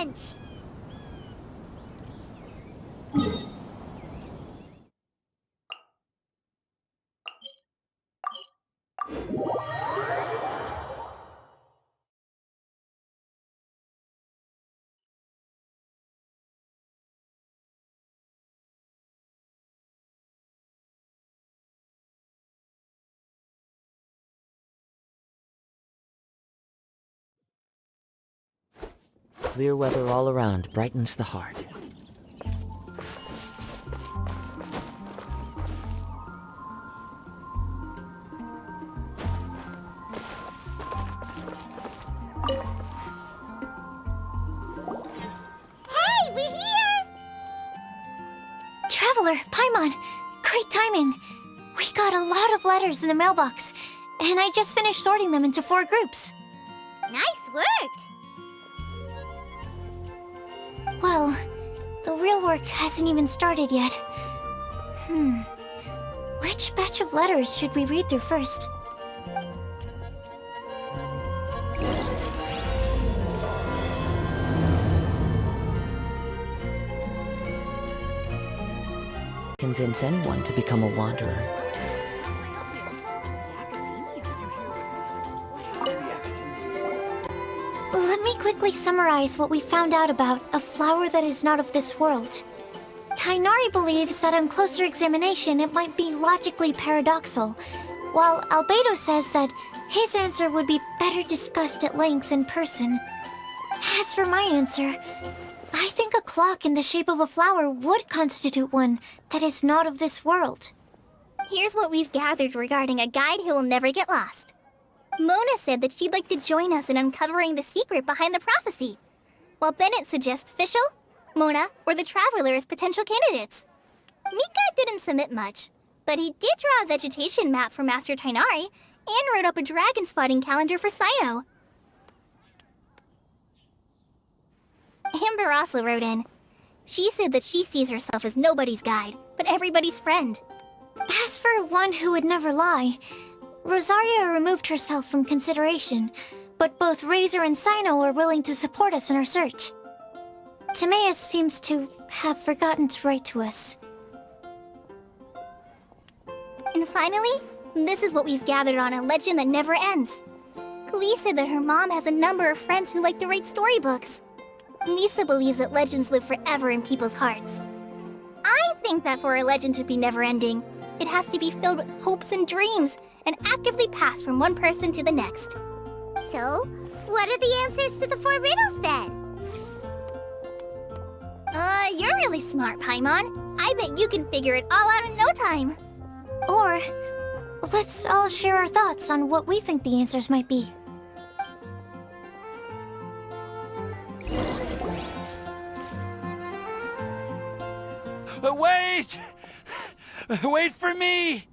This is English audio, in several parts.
bench. Clear weather all around brightens the heart. Hey, we're here! Traveler, Paimon, great timing. We got a lot of letters in the mailbox, and I just finished sorting them into 4 groups. Nice work! Well, the real work hasn't even started yet. Which batch of letters should we read through first? Convince anyone to become a wanderer. Let me quickly summarize what we found out about a flower that is not of this world. Tainari believes that on closer examination it might be logically paradoxal, while Albedo says that his answer would be better discussed at length in person. As for my answer, I think a clock in the shape of a flower would constitute one that is not of this world. Here's what we've gathered regarding a guide who will never get lost. Mona said that she'd like to join us in uncovering the secret behind the prophecy, while Bennett suggests Fischl, Mona, or the Traveler as potential candidates. Mika didn't submit much, but he did draw a vegetation map for Master Tainari and wrote up a dragon spotting calendar for Saito. Amber also wrote in. She said that she sees herself as nobody's guide, but everybody's friend. As for one who would never lie, Rosaria removed herself from consideration, but both Razor and Sino are willing to support us in our search. Timaeus seems to have forgotten to write to us. And finally, this is what we've gathered on a legend that never ends. Klee said that her mom has a number of friends who like to write storybooks. Lisa believes that legends live forever in people's hearts. I think that for a legend to be never-ending, it has to be filled with hopes and dreams, and actively passed from one person to the next. So, what are the answers to the 4 riddles then? You're really smart, Paimon. I bet you can figure it all out in no time. Or, let's all share our thoughts on what we think the answers might be. Wait! Wait for me!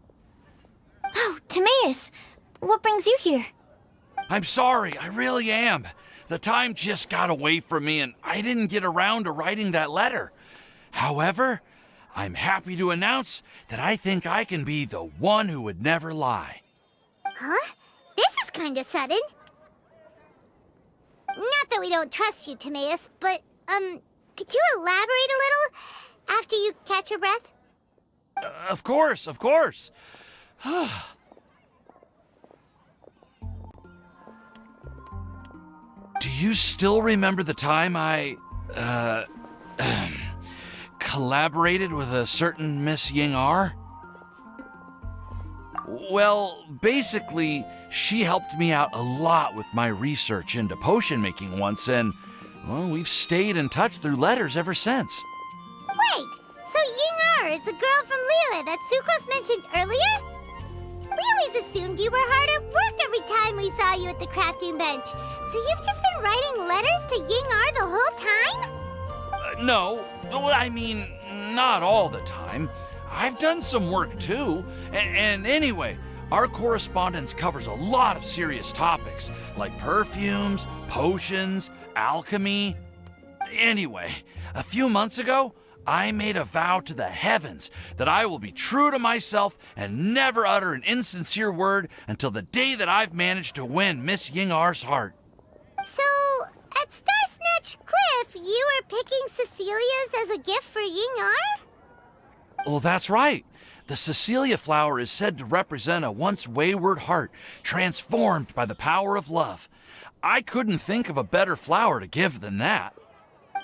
Oh, Timaeus! What brings you here? I'm sorry, I really am. The time just got away from me and I didn't get around to writing that letter. However, I'm happy to announce that I think I can be the one who would never lie. Huh? This is kinda sudden. Not that we don't trust you, Timaeus, but, could you elaborate a little after you catch your breath? Of course, of course. Do you still remember the time I, collaborated with a certain Miss Ying-R? Well, basically, she helped me out a lot with my research into potion making once, and, well, we've stayed in touch through letters ever since. Wait, so Ying-R is the girl from Lila that Sucrose mentioned earlier? We always assumed you were hard at work every time we saw you at the crafting bench. So you've just been writing letters to Ying-R the whole time? No, I mean, not all the time. I've done some work too. And anyway, our correspondence covers a lot of serious topics, like perfumes, potions, alchemy. Anyway, a few months ago, I made a vow to the heavens that I will be true to myself and never utter an insincere word until the day that I've managed to win Miss Ying-R's heart. So, at Star Snatch Cliff, you were picking Cecilia's as a gift for Ying-ar? Well, that's right. The Cecilia flower is said to represent a once wayward heart, transformed by the power of love. I couldn't think of a better flower to give than that.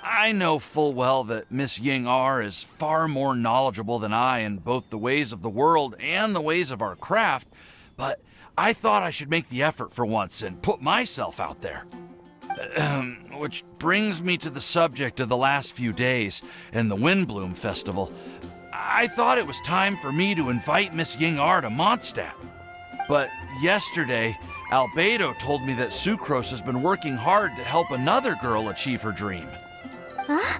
I know full well that Miss Ying-ar is far more knowledgeable than I in both the ways of the world and the ways of our craft, but I thought I should make the effort for once and put myself out there. Which brings me to the subject of the last few days and the Windbloom Festival. I thought it was time for me to invite Miss Ying-ar to Mondstadt. But yesterday, Albedo told me that Sucrose has been working hard to help another girl achieve her dream. Huh?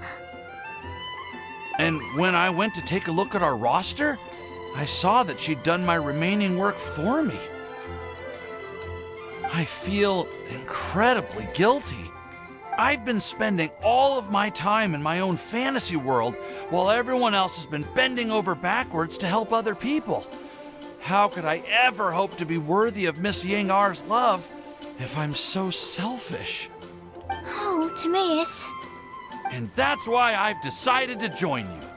And when I went to take a look at our roster, I saw that she'd done my remaining work for me. I feel incredibly guilty. I've been spending all of my time in my own fantasy world while everyone else has been bending over backwards to help other people. How could I ever hope to be worthy of Miss Ying-ar's love if I'm so selfish? Oh, Timaeus. And that's why I've decided to join you.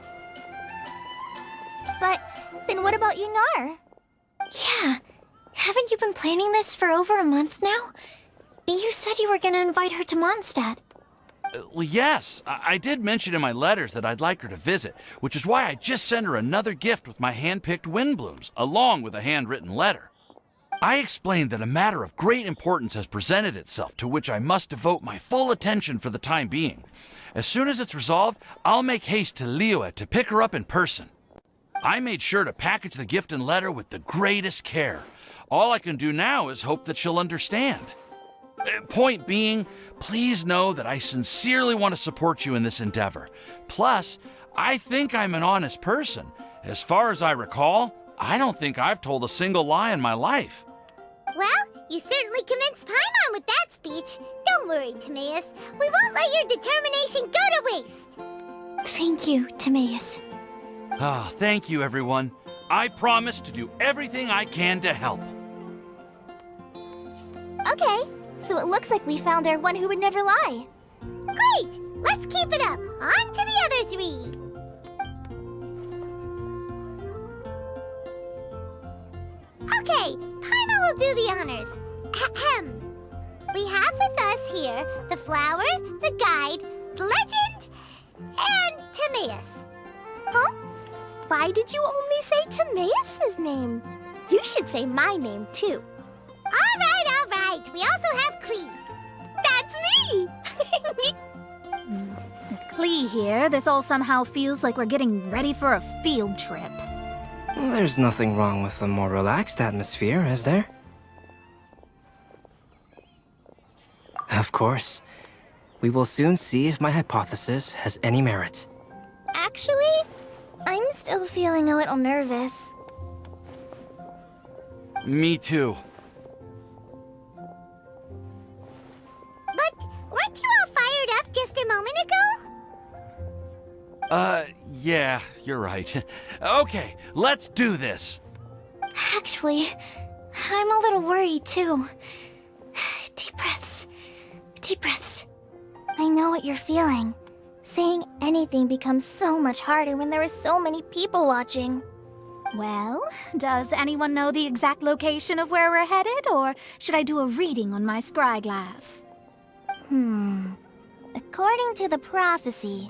But then what about Ying-ar? Yeah. Haven't you been planning this for over a month now? You said you were gonna invite her to Mondstadt. Well, yes, I did mention in my letters that I'd like her to visit, which is why I just sent her another gift with my hand-picked Windblooms, along with a handwritten letter. I explained that a matter of great importance has presented itself to which I must devote my full attention for the time being. As soon as it's resolved, I'll make haste to Liyue to pick her up in person. I made sure to package the gift and letter with the greatest care. All I can do now is hope that she'll understand. Point being, please know that I sincerely want to support you in this endeavor. Plus, I think I'm an honest person. As far as I recall, I don't think I've told a single lie in my life. Well, you certainly convinced Paimon with that speech. Don't worry, Timaeus. We won't let your determination go to waste. Thank you, Timaeus. Ah, thank you, everyone. I promise to do everything I can to help. Okay, so it looks like we found our one who would never lie. Great! Let's keep it up. On to the other three. Okay, Paimon will do the honors. Ahem. We have with us here the flower, the guide, the legend, and Timaeus. Huh? Why did you only say Timaeus' name? You should say my name, too. All right. We also have Klee. That's me! With Klee here, this all somehow feels like we're getting ready for a field trip. There's nothing wrong with a more relaxed atmosphere, is there? Of course. We will soon see if my hypothesis has any merit. Actually, I'm still feeling a little nervous. Me too. But weren't you all fired up just a moment ago? Yeah, you're right. Okay, let's do this. Actually, I'm a little worried too. Deep breaths. Deep breaths. I know what you're feeling. Saying anything becomes so much harder when there are so many people watching. Well, does anyone know the exact location of where we're headed, or should I do a reading on my scry glass? According to the prophecy,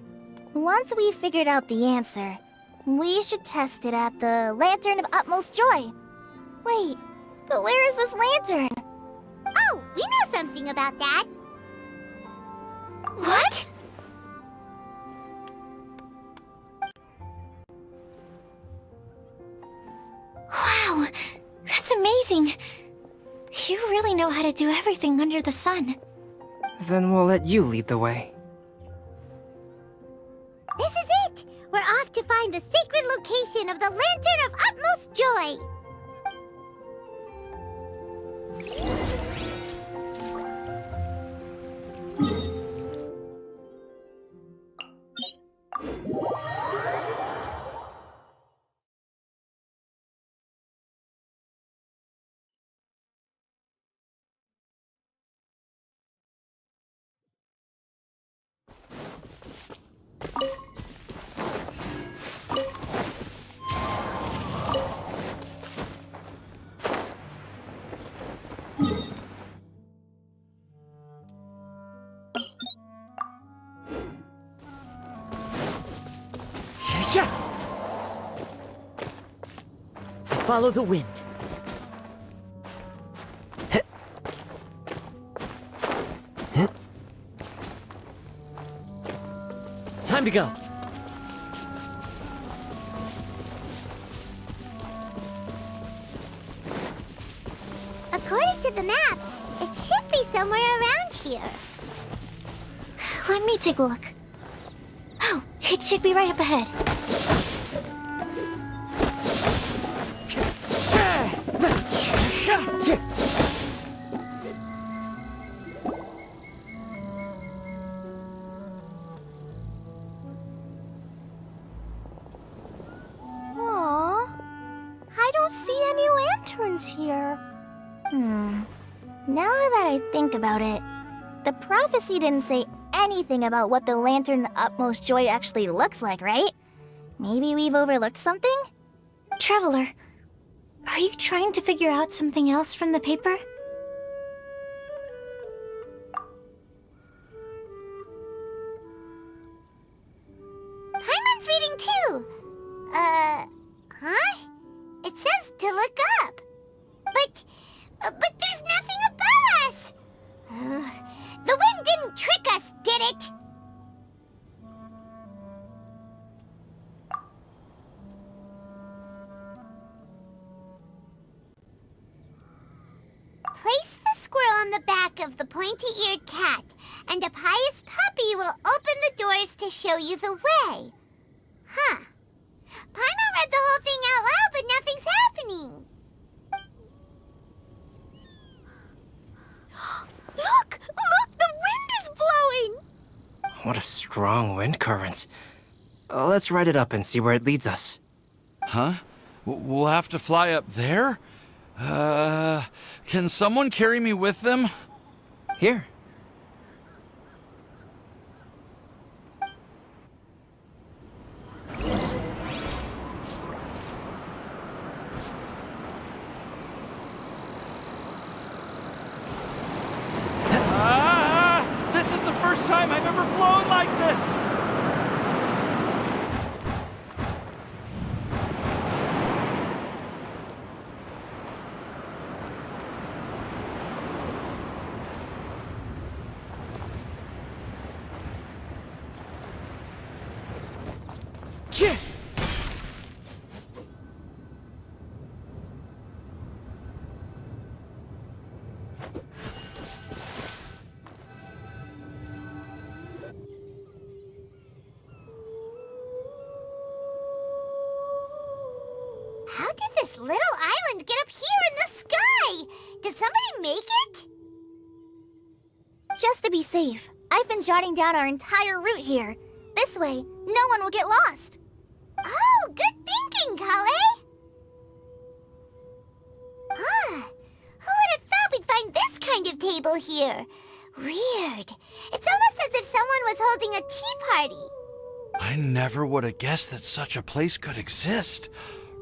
once we've figured out the answer, we should test it at the Lantern of Utmost Joy. Wait, but where is this lantern? Oh, we know something about that. What? Wow, that's amazing. You really know how to do everything under the sun. Then we'll let you lead the way. This is it! We're off to find the sacred location of the Lantern of Utmost Joy! Follow the wind. Time to go. According to the map, it should be somewhere around here. Let me take a look. Oh, it should be right up ahead. Aww. I don't see any lanterns here. Now that I think about it, the prophecy didn't say anything about what the lantern utmost joy actually looks like, right? Maybe we've overlooked something? Traveler, are you trying to figure out something else from the paper? Paimon's reading too! Huh? It says to look up. But there's nothing above us! The wind didn't trick us, did it? Place the squirrel on the back of the pointy-eared cat, and a pious puppy will open the doors to show you the way. Huh. Paimon read the whole thing out loud, but nothing's happening. Look! Look! The wind is blowing! What a strong wind current. Let's ride it up and see where it leads us. Huh? We'll have to fly up there? Can someone carry me with them? Here. This is the first time I've ever flown like this! How did this little island get up here in the sky? Did somebody make it? Just to be safe, I've been jotting down our entire route here. This way, no one will get lost. Oh, good thinking, Kale! Huh. Who would have thought we'd find this kind of table here? Weird. It's almost as if someone was holding a tea party. I never would have guessed that such a place could exist.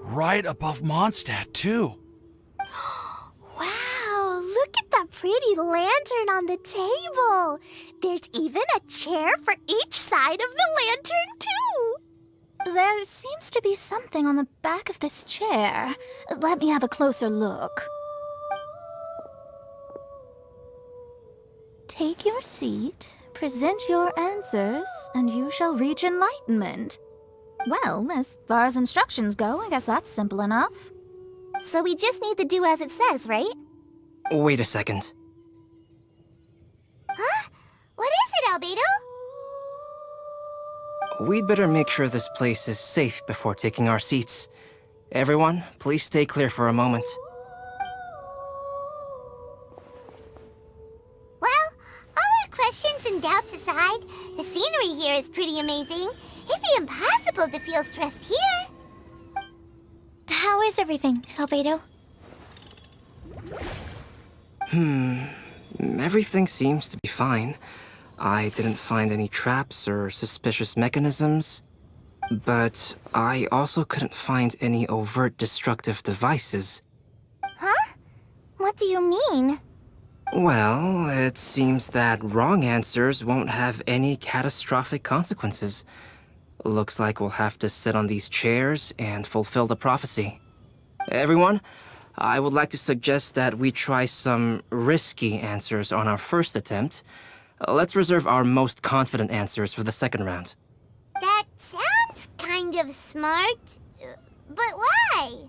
Right above Mondstadt, too. Wow, look at that pretty lantern on the table. There's even a chair for each side of the lantern, too. There seems to be something on the back of this chair. Let me have a closer look. Take your seat, present your answers, and you shall reach enlightenment. Well, as far as instructions go, I guess that's simple enough. So we just need to do as it says, right? Wait a second. Huh? What is it, Albedo? We'd better make sure this place is safe before taking our seats. Everyone, please stay clear for a moment. Well, all our questions and doubts aside, the scenery here is pretty amazing. It'd be impossible to feel stressed here. How is everything, Albedo? Everything seems to be fine. I didn't find any traps or suspicious mechanisms. But I also couldn't find any overt destructive devices. Huh? What do you mean? Well, it seems that wrong answers won't have any catastrophic consequences. Looks like we'll have to sit on these chairs and fulfill the prophecy. Everyone, I would like to suggest that we try some risky answers on our first attempt. Let's reserve our most confident answers for the second round. That sounds kind of smart. But why?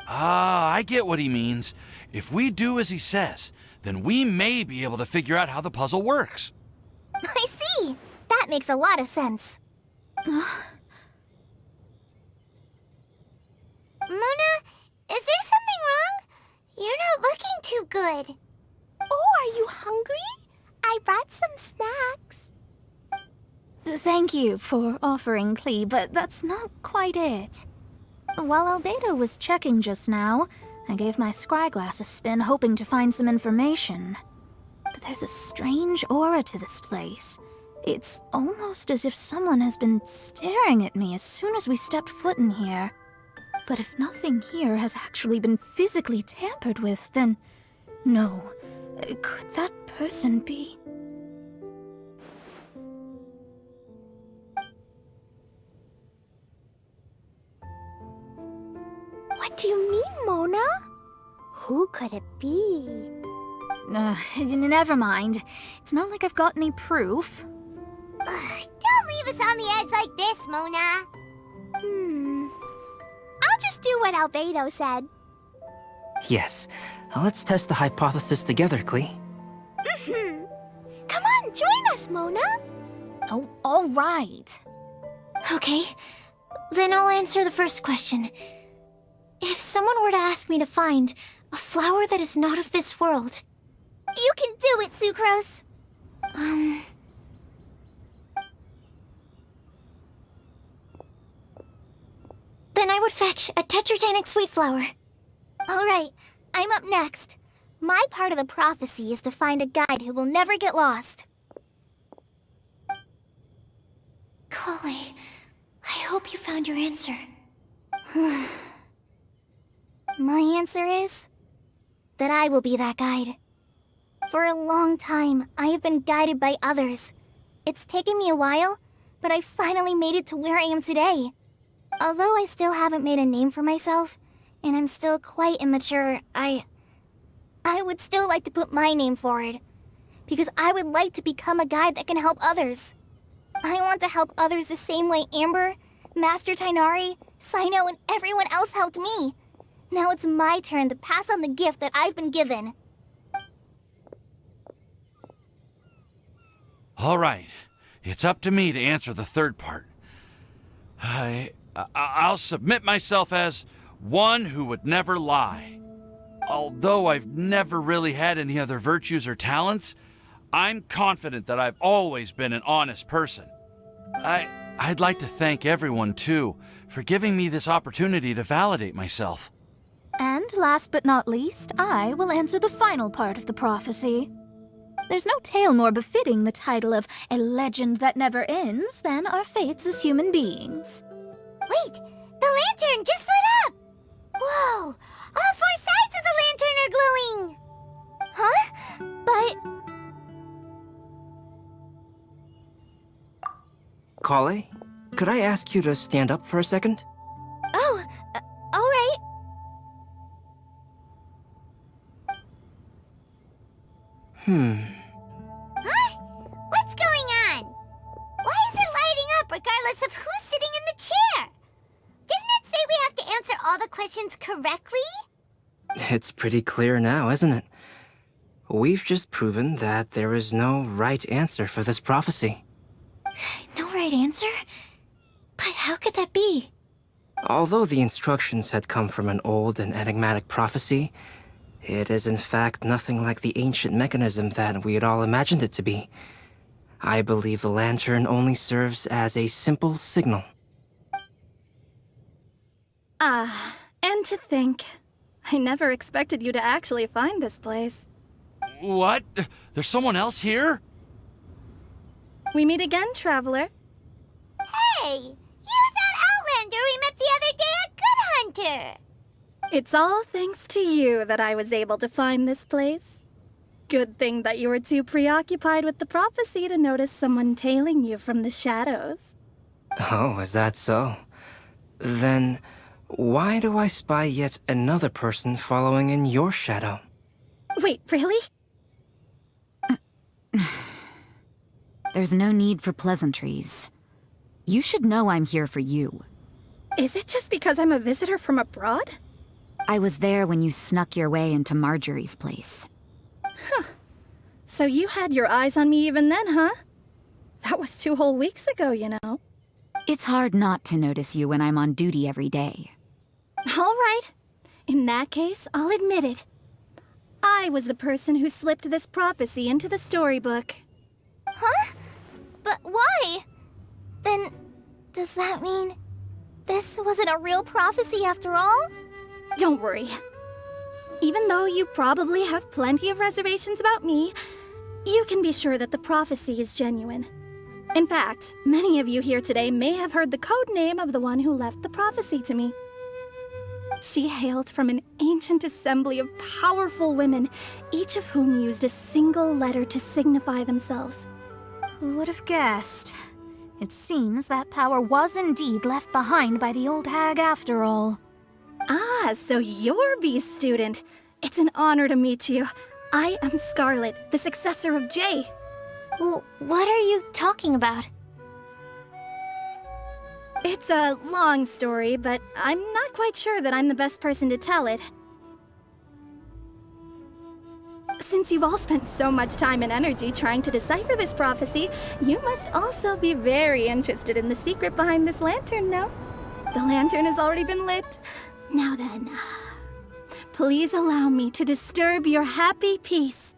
I get what he means. If we do as he says, then we may be able to figure out how the puzzle works. I see. That makes a lot of sense. Mona, is there something wrong? You're not looking too good. Oh, are you hungry? I brought some snacks. Thank you for offering, Klee, but that's not quite it. While Albedo was checking just now, I gave my scryglass a spin hoping to find some information. But there's a strange aura to this place. It's almost as if someone has been staring at me as soon as we stepped foot in here. But if nothing here has actually been physically tampered with, then no. Could that person be? What do you mean, Mona? Who could it be? Never mind. It's not like I've got any proof. Don't leave us on the edge like this, Mona. I'll just do what Albedo said. Yes, let's test the hypothesis together, Klee. Come on, join us, Mona. Oh, all right. Okay, then I'll answer the first question. If someone were to ask me to find a flower that is not of this world... You can do it, Sucrose. Then I would fetch a tetragenic sweet flower. All right, I'm up next. My part of the prophecy is to find a guide who will never get lost. Kale, I hope you found your answer. My answer is that I will be that guide. For a long time, I have been guided by others. It's taken me a while, but I finally made it to where I am today. Although I still haven't made a name for myself, and I'm still quite immature, I would still like to put my name forward. Because I would like to become a guide that can help others. I want to help others the same way Amber, Master Tighnari, Cyno, and everyone else helped me. Now it's my turn to pass on the gift that I've been given. All right, it's up to me to answer the third part. I'll submit myself as one who would never lie. Although I've never really had any other virtues or talents, I'm confident that I've always been an honest person. I'd like to thank everyone, too, for giving me this opportunity to validate myself. And last but not least, I will answer the final part of the prophecy. There's no tale more befitting the title of a legend that never ends than our fates as human beings. Wait! The lantern just lit up! Whoa! All four sides of the lantern are glowing! Huh? But... Kale, could I ask you to stand up for a second? Oh, all right. Huh? What's going on? Why is it lighting up regardless of who's sitting in the chair? Didn't it say we have to answer all the questions correctly? It's pretty clear now, isn't it? We've just proven that there is no right answer for this prophecy. No right answer? But how could that be? Although the instructions had come from an old and enigmatic prophecy, it is in fact nothing like the ancient mechanism that we had all imagined it to be. I believe the lantern only serves as a simple signal. And to think, I never expected you to actually find this place. What? There's someone else here? We meet again, traveler. Hey! You're that Outlander we met the other day at Good Hunter! It's all thanks to you that I was able to find this place. Good thing that you were too preoccupied with the prophecy to notice someone tailing you from the shadows. Oh, is that so? Then, why do I spy yet another person following in your shadow? Wait, really? There's no need for pleasantries. You should know I'm here for you. Is it just because I'm a visitor from abroad? I was there when you snuck your way into Marjorie's place. So you had your eyes on me even then, huh? That was 2 whole weeks ago, you know. It's hard not to notice you when I'm on duty every day. All right. In that case, I'll admit it. I was the person who slipped this prophecy into the storybook. Huh? But why? Then, does that mean this wasn't a real prophecy after all? Don't worry. Even though you probably have plenty of reservations about me, you can be sure that the prophecy is genuine. In fact, many of you here today may have heard the code name of the one who left the prophecy to me. She hailed from an ancient assembly of powerful women, each of whom used a single letter to signify themselves. Who would have guessed? It seems that power was indeed left behind by the old hag after all. Ah, so you're B's student. It's an honor to meet you. I am Scarlet, the successor of Jay. What are you talking about? It's a long story, but I'm not quite sure that I'm the best person to tell it. Since you've all spent so much time and energy trying to decipher this prophecy, you must also be very interested in the secret behind this lantern, no? The lantern has already been lit. Now then, please allow me to disturb your happy peace.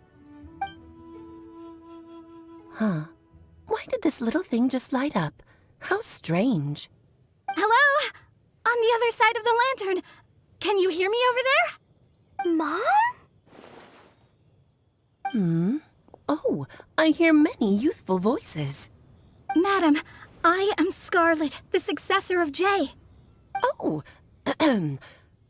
Huh. Why did this little thing just light up? How strange. Hello? On the other side of the lantern. Can you hear me over there? Mom? Oh, I hear many youthful voices. Madam, I am Scarlet, the successor of Jay. Oh,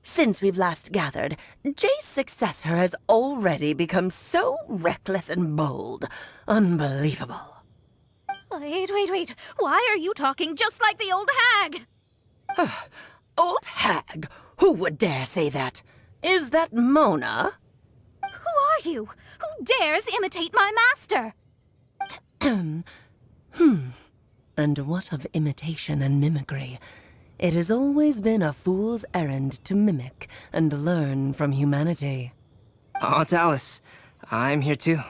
since we've last gathered, Jay's successor has already become so reckless and bold. Unbelievable. Wait. Why are you talking just like the old hag? Old hag? Who would dare say that? Is that Mona? Who are you? Who dares imitate my master? And what of imitation and mimicry? It has always been a fool's errand to mimic and learn from humanity. Aunt Alice, I'm here too.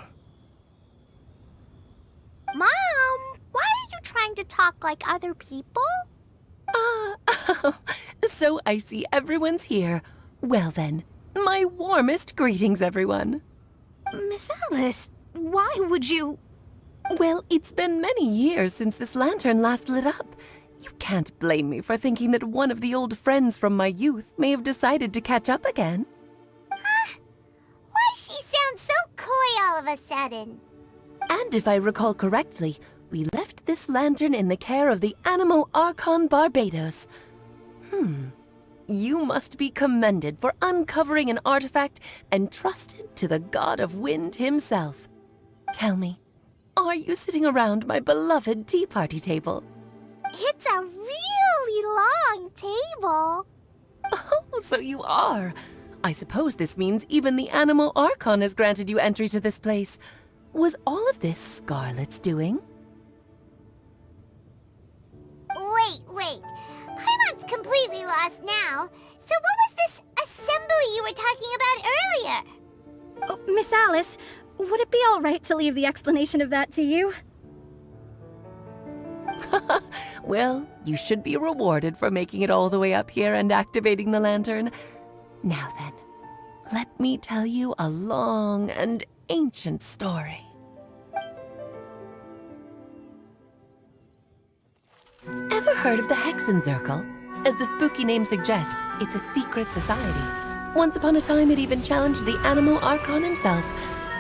Mom, why are you trying to talk like other people? So I see everyone's here. Well then, my warmest greetings, everyone. Miss Alice, why would you... Well, it's been many years since this lantern last lit up. You can't blame me for thinking that one of the old friends from my youth may have decided to catch up again. Why she sounds so coy all of a sudden? And if I recall correctly, we left this lantern in the care of the Animo Archon Barbados. You must be commended for uncovering an artifact entrusted to the god of wind himself. Tell me, are you sitting around my beloved tea party table? It's a really long table. Oh, so you are. I suppose this means even the Animo Archon has granted you entry to this place. Was all of this Scarlet's doing? Wait. Paimon's completely lost now. So what was this assembly you were talking about earlier? Oh, Miss Alice, would it be all right to leave the explanation of that to you? Well, you should be rewarded for making it all the way up here and activating the lantern. Now then, let me tell you a long and ancient story. Ever heard of the Hexenzirkel? As the spooky name suggests, it's a secret society. Once upon a time, it even challenged the Animo Archon himself.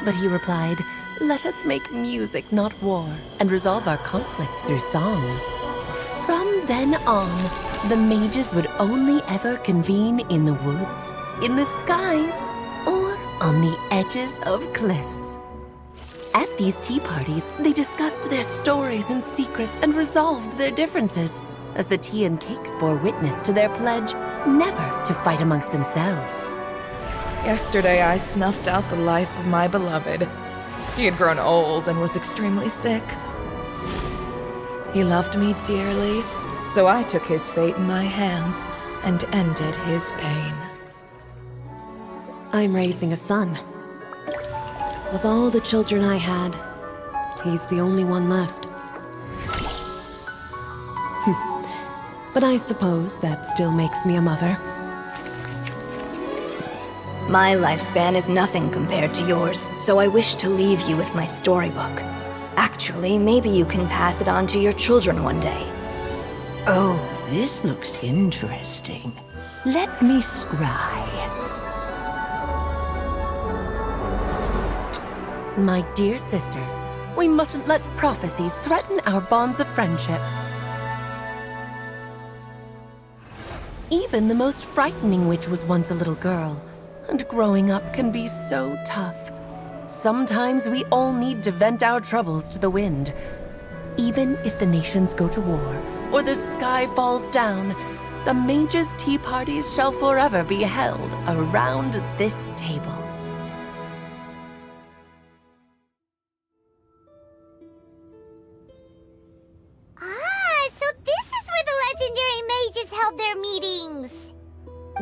But he replied, "Let us make music, not war, and resolve our conflicts through song." From then on, the mages would only ever convene in the woods, in the skies, or on the edges of cliffs. At these tea parties, they discussed their stories and secrets and resolved their differences, as the tea and cakes bore witness to their pledge never to fight amongst themselves. Yesterday, I snuffed out the life of my beloved. He had grown old and was extremely sick. He loved me dearly, so I took his fate in my hands and ended his pain. I'm raising a son. Of all the children I had, he's the only one left. But I suppose that still makes me a mother. My lifespan is nothing compared to yours, so I wish to leave you with my storybook. Actually, maybe you can pass it on to your children one day. Oh, this looks interesting. Let me scry. My dear sisters, we mustn't let prophecies threaten our bonds of friendship. Even the most frightening witch was once a little girl, and growing up can be so tough. Sometimes we all need to vent our troubles to the wind. Even if the nations go to war, or the sky falls down, the mages' tea parties shall forever be held around this table. So this is where the legendary mages held their meetings.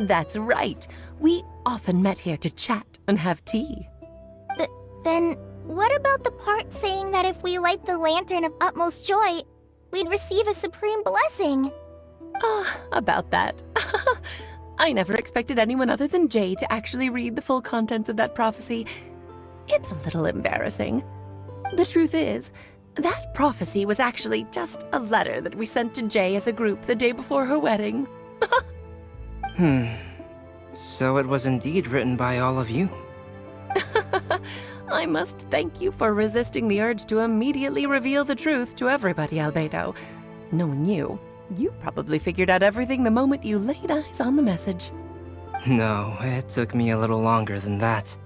That's right. We often met here to chat and have tea. Then, what about the part saying that if we light the lantern of utmost joy, we'd receive a supreme blessing? About that. I never expected anyone other than Jay to actually read the full contents of that prophecy. It's a little embarrassing. The truth is, that prophecy was actually just a letter that we sent to Jay as a group the day before her wedding. So it was indeed written by all of you. I must thank you for resisting the urge to immediately reveal the truth to everybody, Albedo. Knowing you, you probably figured out everything the moment you laid eyes on the message. No, it took me a little longer than that.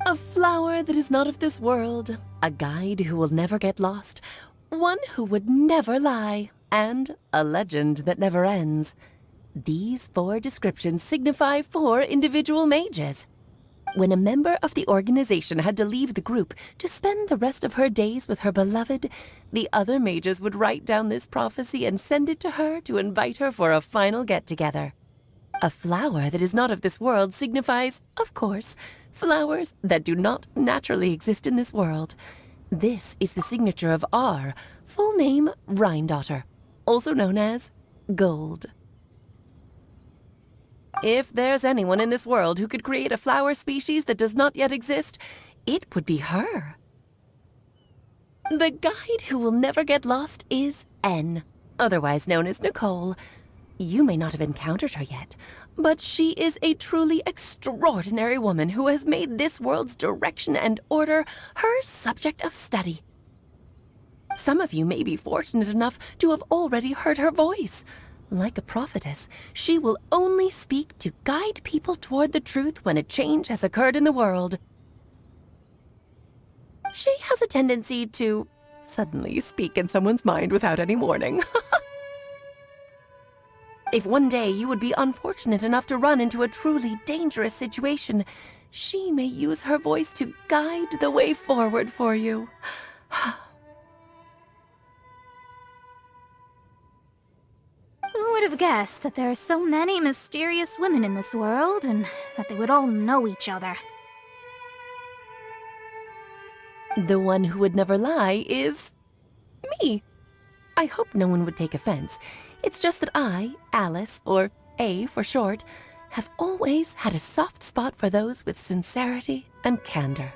A flower that is not of this world, a guide who will never get lost, one who would never lie, and a legend that never ends. These 4 descriptions signify 4 individual mages. When a member of the organization had to leave the group to spend the rest of her days with her beloved, the other mages would write down this prophecy and send it to her to invite her for a final get-together. A flower that is not of this world signifies, of course, flowers that do not naturally exist in this world. This is the signature of our full name, Rhine-daughter, also known as Gold. If there's anyone in this world who could create a flower species that does not yet exist, it would be her. The guide who will never get lost is N, otherwise known as Nicole. You may not have encountered her yet, but she is a truly extraordinary woman who has made this world's direction and order her subject of study. Some of you may be fortunate enough to have already heard her voice. Like a prophetess, she will only speak to guide people toward the truth when a change has occurred in the world. She has a tendency to suddenly speak in someone's mind without any warning. If one day you would be unfortunate enough to run into a truly dangerous situation, she may use her voice to guide the way forward for you. Who would have guessed that there are so many mysterious women in this world, and that they would all know each other? The one who would never lie is me. I hope no one would take offense. It's just that I, Alice, or A for short, have always had a soft spot for those with sincerity and candor.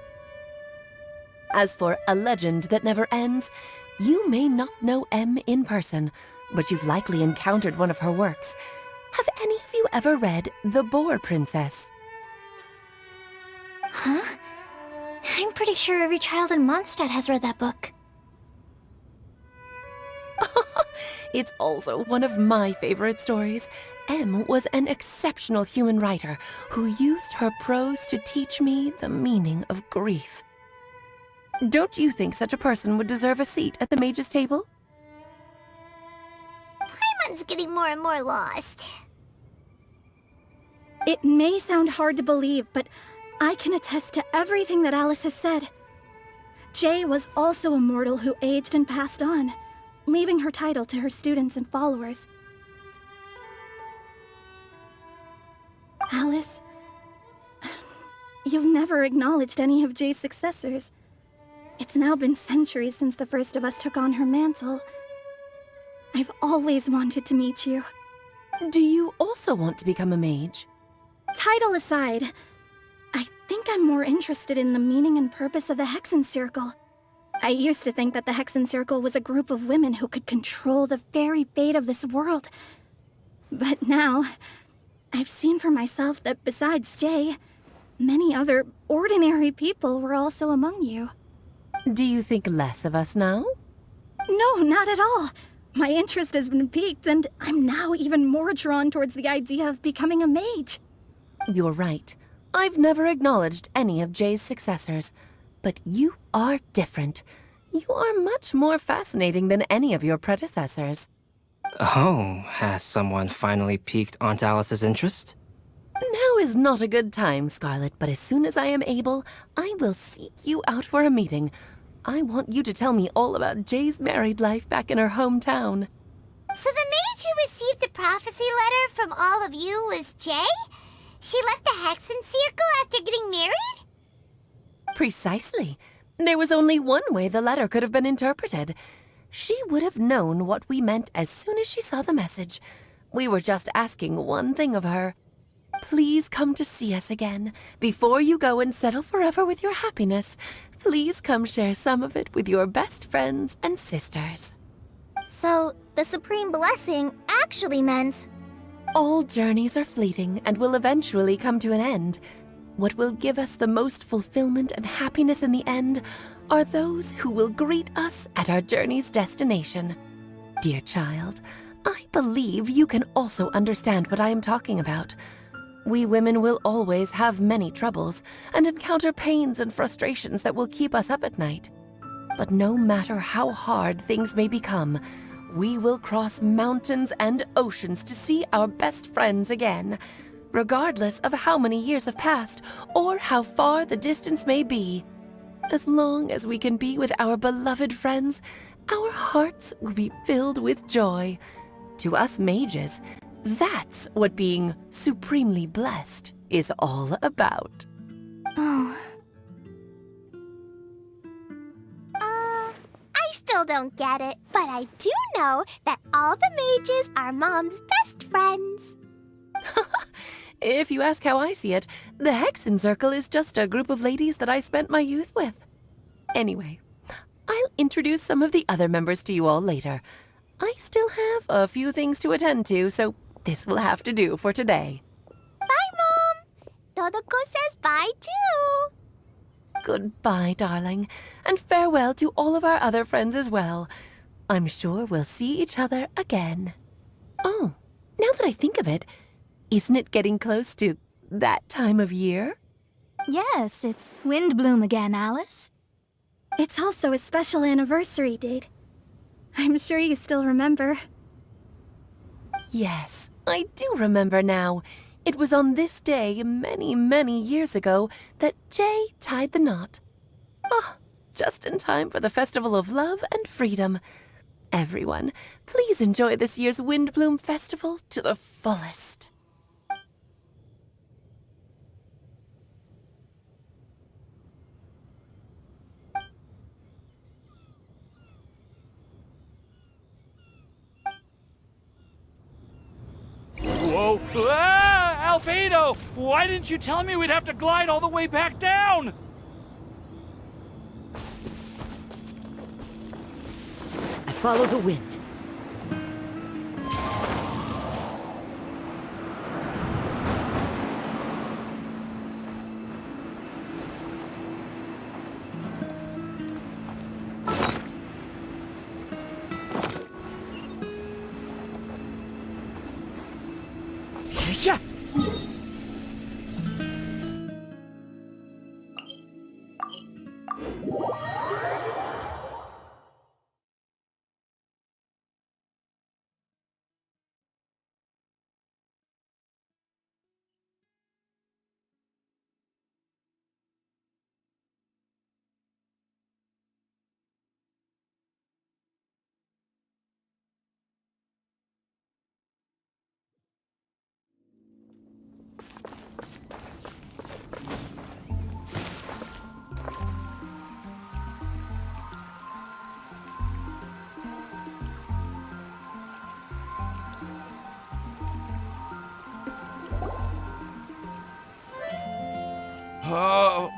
As for a legend that never ends, you may not know M in person, but you've likely encountered one of her works. Have any of you ever read The Boar Princess? Huh? I'm pretty sure every child in Mondstadt has read that book. It's also one of my favorite stories. M was an exceptional human writer who used her prose to teach me the meaning of grief. Don't you think such a person would deserve a seat at the mage's table? Paimon's getting more and more lost. It may sound hard to believe, but I can attest to everything that Alice has said. Jay was also a mortal who aged and passed on, leaving her title to her students and followers. Alice, you've never acknowledged any of Jay's successors. It's now been centuries since the first of us took on her mantle. I've always wanted to meet you. Do you also want to become a mage? Title aside, I think I'm more interested in the meaning and purpose of the Hexen Circle. I used to think that the Hexen Circle was a group of women who could control the very fate of this world. But now, I've seen for myself that besides Jay, many other ordinary people were also among you. Do you think less of us now? No, not at all. My interest has been piqued, and I'm now even more drawn towards the idea of becoming a mage. You're right. I've never acknowledged any of Jay's successors. But you are different. You are much more fascinating than any of your predecessors. Oh, has someone finally piqued Aunt Alice's interest? Now is not a good time, Scarlet, but as soon as I am able, I will seek you out for a meeting. I want you to tell me all about Jay's married life back in her hometown. So the mage who received the prophecy letter from all of you was Jay? She left the Hexen Circle after getting married? Precisely. There was only one way the letter could have been interpreted. She would have known what we meant as soon as she saw the message. We were just asking one thing of her. Please come to see us again. Before you go and settle forever with your happiness, please come share some of it with your best friends and sisters. So, the Supreme Blessing actually meant... All journeys are fleeting and will eventually come to an end. What will give us the most fulfillment and happiness in the end are those who will greet us at our journey's destination. Dear child, I believe you can also understand what I am talking about. We women will always have many troubles and encounter pains and frustrations that will keep us up at night. But no matter how hard things may become, we will cross mountains and oceans to see our best friends again, regardless of how many years have passed or how far the distance may be. As long as we can be with our beloved friends, our hearts will be filled with joy. To us mages, that's what being supremely blessed is all about. Oh. I still don't get it, but I do know that all the mages are Mom's best friends. If you ask how I see it, the Hexen Circle is just a group of ladies that I spent my youth with. Anyway, I'll introduce some of the other members to you all later. I still have a few things to attend to, so this will have to do for today. Bye, Mom. Todoko says bye, too. Goodbye, darling, and farewell to all of our other friends as well. I'm sure we'll see each other again. Oh, now that I think of it, isn't it getting close to that time of year? Yes, it's wind bloom again, Alice. It's also a special anniversary date. I'm sure you still remember. Yes, I do remember now. It was on this day many, many years ago that Jay tied the knot. Ah, just in time for the Festival of Love and Freedom. Everyone, please enjoy this year's Windbloom Festival to the fullest. Whoa! Ah! Albedo! Why didn't you tell me we'd have to glide all the way back down? I follow the wind. Yeah. Are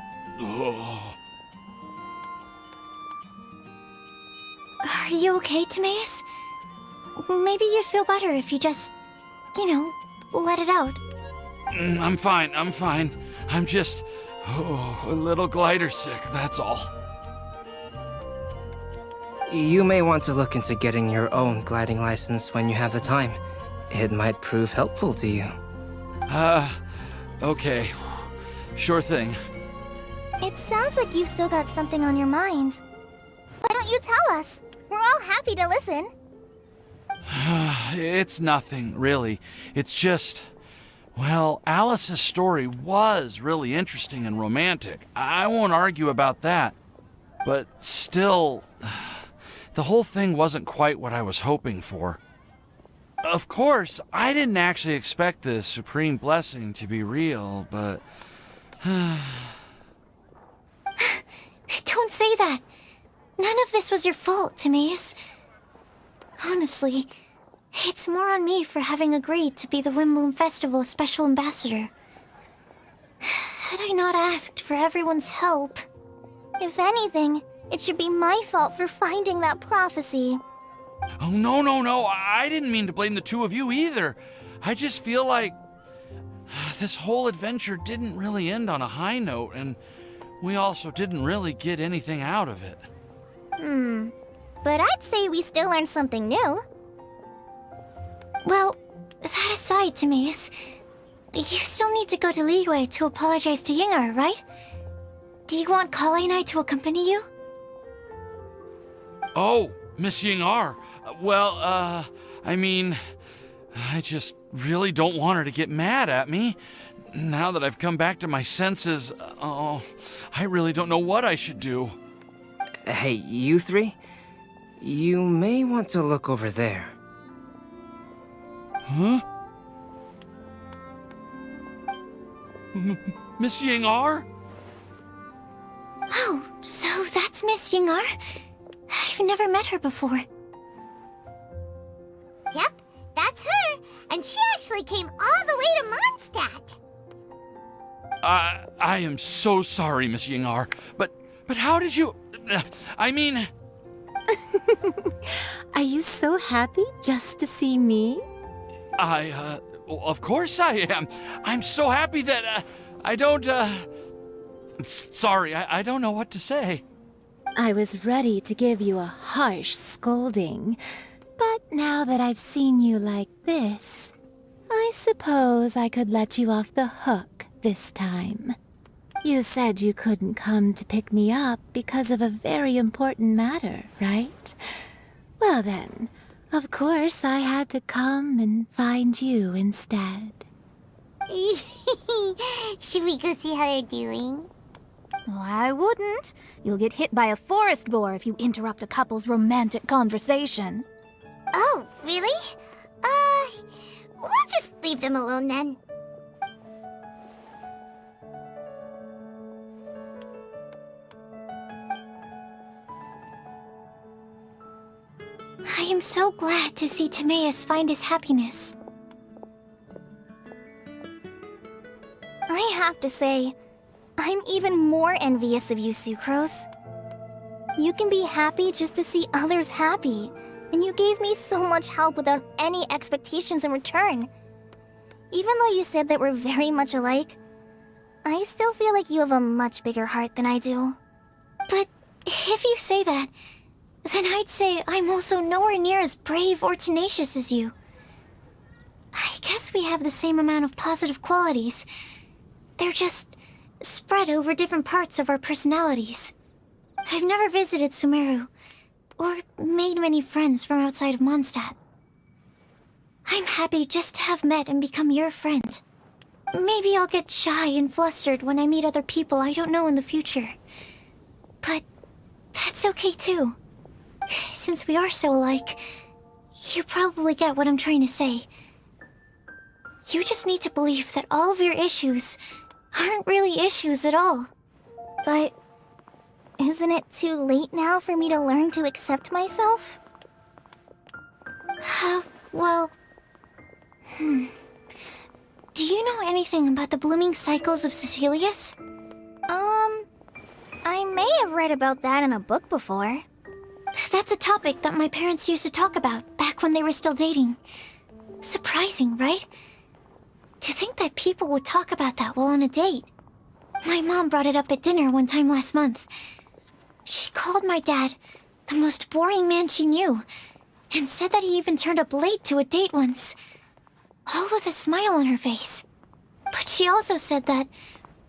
you okay, Timaeus? Maybe you'd feel better if you just, let it out. I'm fine. I'm just a little glider sick, that's all. You may want to look into getting your own gliding license when you have the time. It might prove helpful to you. Okay. Sure thing. It sounds like you've still got something on your mind. Why don't you tell us? We're all happy to listen. It's nothing, really. It's just... Well, Alice's story was really interesting and romantic. I won't argue about that. But still, the whole thing wasn't quite what I was hoping for. Of course, I didn't actually expect the supreme blessing to be real, but... Don't say that. None of this was your fault, Timaeus. Honestly, it's more on me for having agreed to be the Windbloom Festival Special Ambassador. Had I not asked for everyone's help... If anything, it should be my fault for finding that prophecy. Oh, no. I didn't mean to blame the two of you either. I just feel like... this whole adventure didn't really end on a high note, and we also didn't really get anything out of it. But I'd say we still learned something new. Well, that aside, Timaeus, you still need to go to Liyue to apologize to Yingar, right? Do you want Kale and I to accompany you? Oh, Miss Yingar. I mean, I just really don't want her to get mad at me. Now that I've come back to my senses, I really don't know what I should do. Hey, you three? You may want to look over there. Huh? Miss Yingar? Oh, so that's Miss Yingar? I've never met her before. Yep, that's her. And she actually came all the way to Mondstadt. I am so sorry, Miss Yingar, but how did you... I mean... Are you so happy just to see me? Of course I am. I'm so happy that, I don't, Sorry, I don't know what to say. I was ready to give you a harsh scolding, but now that I've seen you like this, I suppose I could let you off the hook this time. You said you couldn't come to pick me up because of a very important matter, right? Well then, of course I had to come and find you instead. Should we go see how they're doing? Oh, I wouldn't. You'll get hit by a forest boar if you interrupt a couple's romantic conversation. Oh, really? We'll just leave them alone then. I am so glad to see Timaeus find his happiness. I have to say, I'm even more envious of you, Sucrose. You can be happy just to see others happy, and you gave me so much help without any expectations in return. Even though you said that we're very much alike, I still feel like you have a much bigger heart than I do. But if you say that, then I'd say I'm also nowhere near as brave or tenacious as you. I guess we have the same amount of positive qualities. They're just spread over different parts of our personalities. I've never visited Sumeru, or made many friends from outside of Mondstadt. I'm happy just to have met and become your friend. Maybe I'll get shy and flustered when I meet other people I don't know in the future. But that's okay too. Since we are so alike, you probably get what I'm trying to say. You just need to believe that all of your issues aren't really issues at all. But isn't it too late now for me to learn to accept myself? Well... Do you know anything about the blooming cycles of Cecilius? read about that in a book before. That's a topic that my parents used to talk about back when they were still dating. Surprising, right? To think that people would talk about that while on a date. My mom brought it up at dinner one time last month. She called my dad the most boring man she knew, and said that he even turned up late to a date once, all with a smile on her face. But she also said that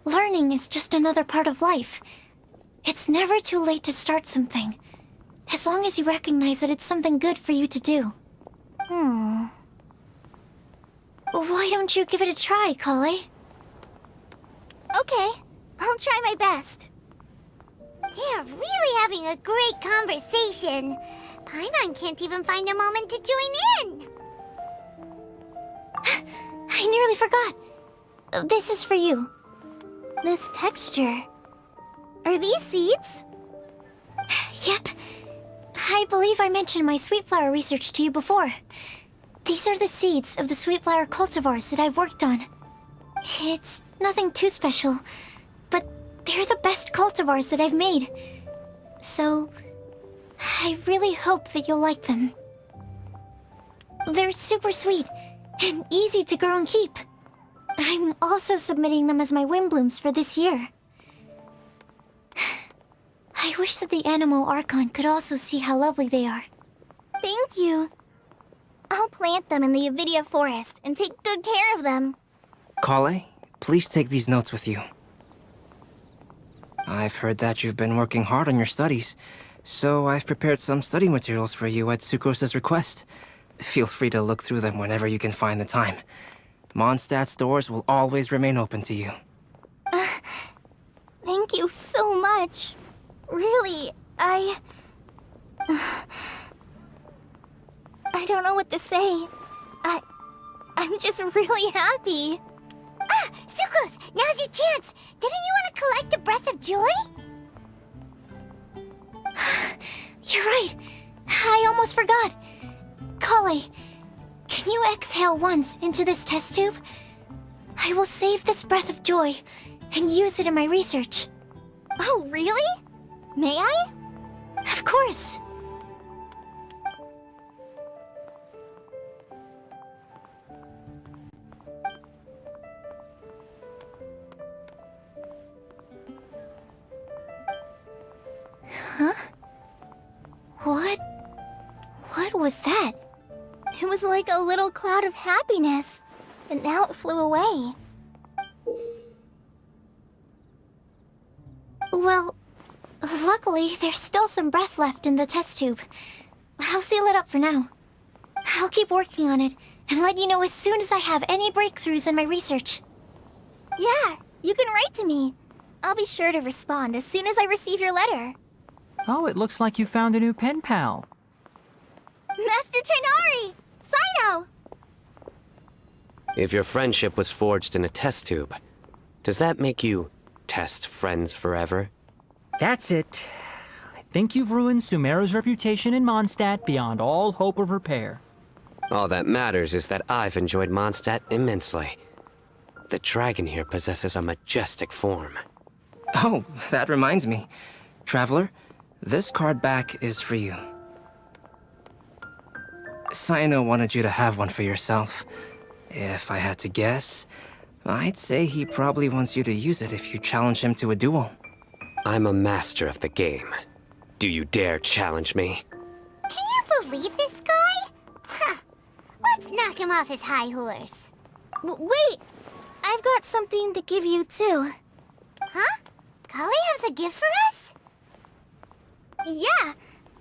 learning is just another part of life. It's never too late to start something, as long as you recognize that it's something good for you to do. Why don't you give it a try, Kale? Okay, I'll try my best. They're really having a great conversation. Paimon can't even find a moment to join in. I nearly forgot. This is for you. This texture. Are these seeds? Yep. I believe I mentioned my sweet flower research to you before. These are the seeds of the sweet flower cultivars that I've worked on. It's nothing too special, but they're the best cultivars that I've made. So, I really hope that you'll like them. They're super sweet and easy to grow and keep. I'm also submitting them as my wind blooms for this year. I wish that the Anemo Archon could also see how lovely they are. Thank you. I'll plant them in the Avidia forest and take good care of them. Kale, please take these notes with you. I've heard that you've been working hard on your studies, so I've prepared some study materials for you at Sucrose's request. Feel free to look through them whenever you can find the time. Mondstadt's doors will always remain open to you. Thank you so much. Really, I don't know what to say. I'm just really happy. Sucrose, now's your chance. Didn't you want to collect a breath of joy? You're right. I almost forgot. Kale, can you exhale once into this test tube? I will save this breath of joy and use it in my research. Oh, really? May I? Of course. Huh? What was that? It was like a little cloud of happiness, but now it flew away. Well, luckily, there's still some breath left in the test tube. I'll seal it up for now. I'll keep working on it and let you know as soon as I have any breakthroughs in my research. Yeah, you can write to me. I'll be sure to respond as soon as I receive your letter. Oh, it looks like you found a new pen pal. Master Tighnari! Cyno! If your friendship was forged in a test tube, does that make you test friends forever? That's it. I think you've ruined Sumeru's reputation in Mondstadt beyond all hope of repair. All that matters is that I've enjoyed Mondstadt immensely. The dragon here possesses a majestic form. Oh, that reminds me. Traveler, this card back is for you. Cyno wanted you to have one for yourself. If I had to guess, I'd say he probably wants you to use it if you challenge him to a duel. I'm a master of the game. Do you dare challenge me? Can you believe this guy? Huh. Let's knock him off his high horse. Wait! I've got something to give you, too. Huh? Kale has a gift for us? Yeah!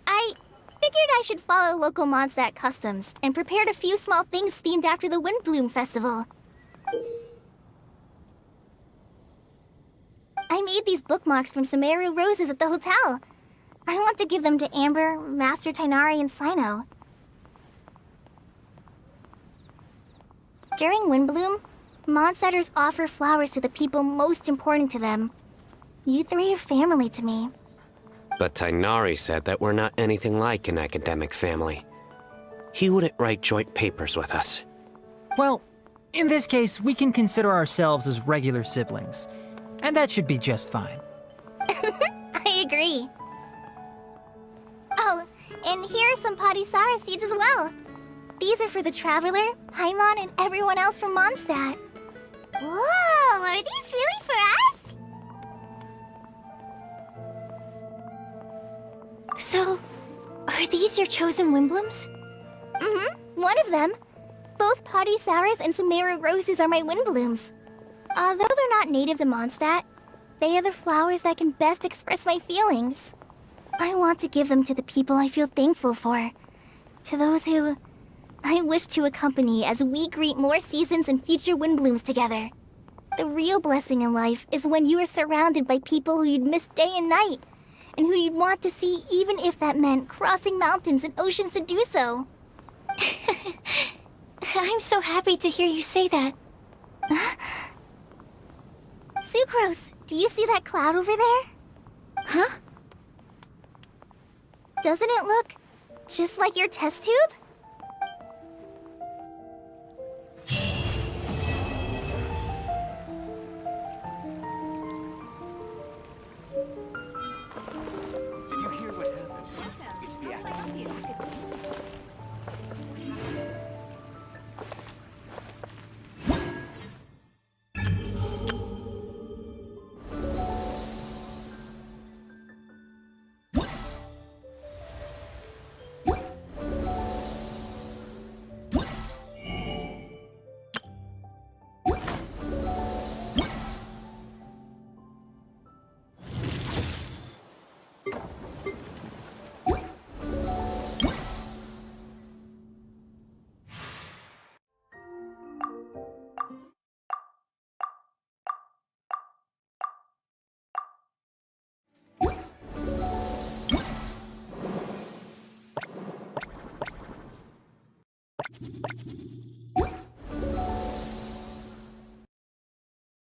I figured I should follow local Mondstadt customs and prepared a few small things themed after the Windbloom Festival. I made these bookmarks from Sumeru roses at the hotel. I want to give them to Amber, Master Tighnari, and Cyno. During Windbloom, Mondstadters offer flowers to the people most important to them. You three are family to me. But Tighnari said that we're not anything like an academic family. He wouldn't write joint papers with us. Well, in this case, we can consider ourselves as regular siblings. And that should be just fine. I agree. And here are some Podisara seeds as well. These are for the Traveler, Paimon, and everyone else from Mondstadt. Whoa, are these really for us? So, are these your chosen Windblooms? Mm-hmm, one of them. Both Podisaras and Sumeru roses are my Windblooms. Although they're not native to Mondstadt, they are the flowers that can best express my feelings. I want to give them to the people I feel thankful for. To those who I wish to accompany as we greet more seasons and future Windblooms together. The real blessing in life is when you are surrounded by people who you'd miss day and night, and who you'd want to see even if that meant crossing mountains and oceans to do so. I'm so happy to hear you say that. Sucrose, do you see that cloud over there? Huh? Doesn't it look just like your test tube?